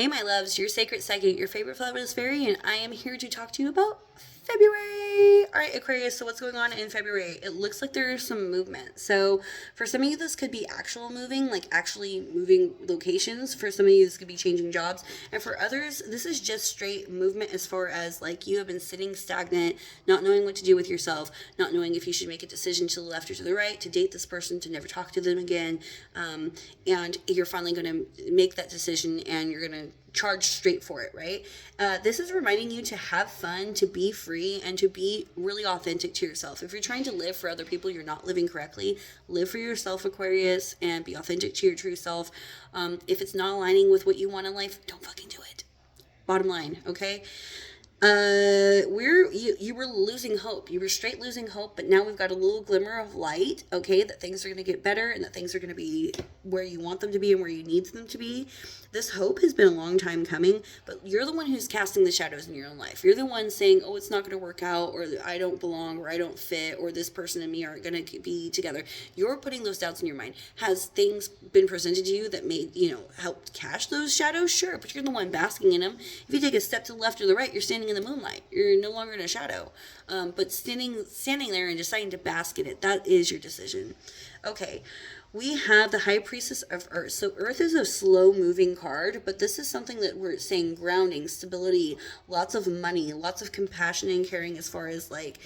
Hey, my loves, your sacred psychic, your favorite fabulous fairy, and I am here to talk to you about February. All right, Aquarius, so what's going on in February? It looks like there's some movement. So, for some of you, this could be actual moving, like actually moving locations. For some of you, this could be changing jobs. And for others, this is just straight movement as far as like you have been sitting stagnant, not knowing what to do with yourself, not knowing if you should make a decision to the left or to the right, to date this person, to never talk to them again. And you're finally going to make that decision and you're going to charge straight for it, right? This is reminding you to have fun, to be free, and to be really authentic to yourself. If you're trying to live for other people, you're not living correctly. Live for yourself, Aquarius, and be authentic to your true self. If it's not aligning with what you want in life, don't fucking do it. Bottom line, okay? You were losing hope. You were straight losing hope, but now we've got a little glimmer of light, okay, that things are going to get better and that things are going to be where you want them to be and where you need them to be. This hope has been a long time coming, but you're the one who's casting the shadows in your own life. You're the one saying, oh, it's not going to work out, or I don't belong, or I don't fit, or this person and me aren't going to be together. You're putting those doubts in your mind. Has things been presented to you that made, helped cash those shadows? Sure, but you're the one basking in them. If you take a step to the left or the right, you're standing in the moonlight. You're no longer in a shadow. But standing there and deciding to bask in it, that is your decision. Okay. We have the High Priestess of Earth. So Earth is a slow-moving card, but this is something that we're saying grounding, stability, lots of money, lots of compassion and caring as far as, like,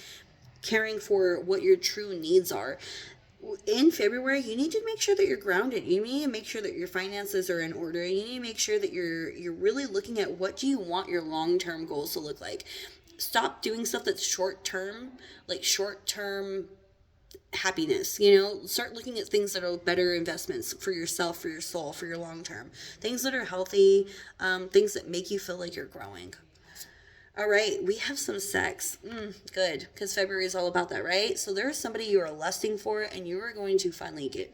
caring for what your true needs are. In February, you need to make sure that you're grounded. You need to make sure that your finances are in order. You need to make sure that you're really looking at what do you want your long-term goals to look like. Stop doing stuff that's short-term, like short-term happiness. Start looking at things that are better investments for yourself, for your soul, for your long term, things that are healthy, things that make you feel like you're growing. All right, we have some sex. Good, because February is all about that, right? So there's somebody you are lusting for and you are going to finally get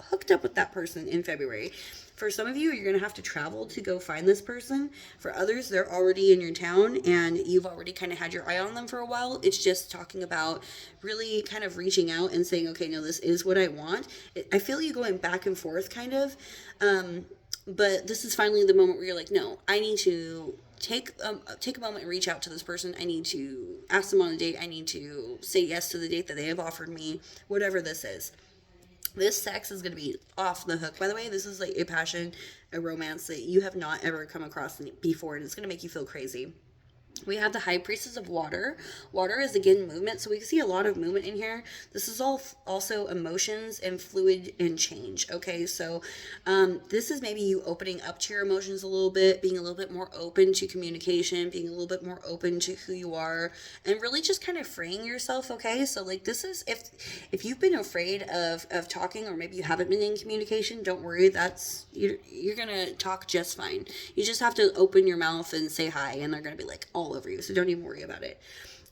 hooked up with that person in February. For some of you, you're going to have to travel to go find this person. For others, they're already in your town and you've already kind of had your eye on them for a while. It's just talking about really kind of reaching out and saying, okay, no, this is what I want. I feel you going back and forth kind of. But this is finally the moment where you're like, no, I need to take a moment and reach out to this person. I need to ask them on a date. I need to say yes to the date that they have offered me, whatever this is. This sex is going to be off the hook. By the way, this is like a passion, a romance that you have not ever come across before, and it's going to make you feel crazy. We have the High Priestess of Water. Water is, again, movement, so we can see a lot of movement in here. This is all also emotions and fluid and change, okay? So this is maybe you opening up to your emotions a little bit, being a little bit more open to communication, being a little bit more open to who you are, and really just kind of freeing yourself, okay? So, like, this is, if you've been afraid of talking, or maybe you haven't been in communication, don't worry, you're going to talk just fine. You just have to open your mouth and say hi, and they're going to be, like, all over you, so don't even worry about it.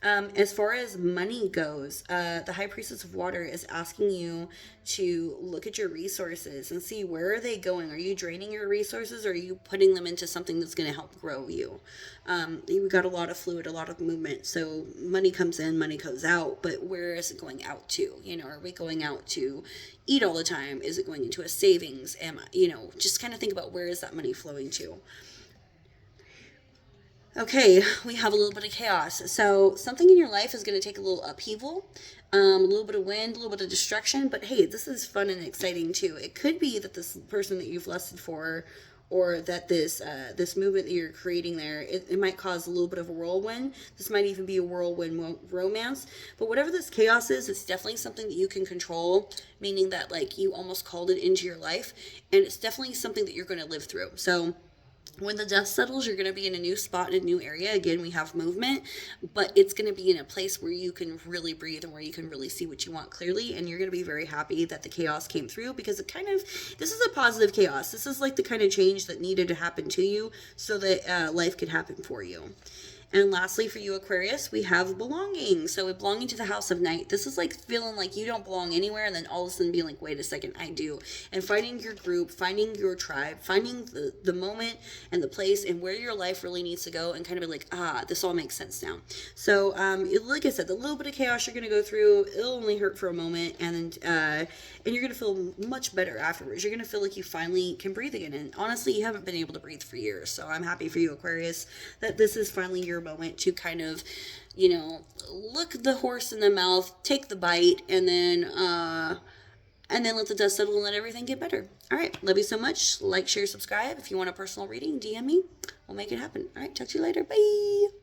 As far as money goes, the High Priestess of Water is asking you to look at your resources and see where are they going. Are you draining your resources, or are you putting them into something that's going to help grow you? We've got a lot of fluid, a lot of movement, so money comes in, money goes out, but where is it going out to? Are we going out to eat all the time? Is it going into a savings? Just kind of think about where is that money flowing to? Okay, we have a little bit of chaos. So something in your life is going to take a little upheaval, a little bit of wind, a little bit of destruction. But hey, this is fun and exciting too. It could be that this person that you've lusted for, or that this movement that you're creating there, it might cause a little bit of a whirlwind. This might even be a whirlwind romance. But whatever this chaos is, it's definitely something that you can control, meaning that like you almost called it into your life. And it's definitely something that you're going to live through. So when the dust settles, you're going to be in a new spot, in a new area. Again, we have movement, but it's going to be in a place where you can really breathe and where you can really see what you want clearly. And you're going to be very happy that the chaos came through, because this is a positive chaos. This is like the kind of change that needed to happen to you so that life could happen for you. And lastly, for you, Aquarius, we have belonging. So belonging to the house of night. This is like feeling like you don't belong anywhere, and then all of a sudden being like, wait a second, I do. And finding your group, finding your tribe, finding the moment and the place and where your life really needs to go, and kind of be like, this all makes sense now. So, like I said, the little bit of chaos you're going to go through, it'll only hurt for a moment, and you're going to feel much better afterwards. You're going to feel like you finally can breathe again. And honestly, you haven't been able to breathe for years. So I'm happy for you, Aquarius, that this is finally your moment to kind of, look the horse in the mouth, take the bite, and then let the dust settle and let everything get better. All right. Love you so much. Like, share, subscribe. If you want a personal reading, DM me. We'll make it happen. All right. Talk to you later. Bye.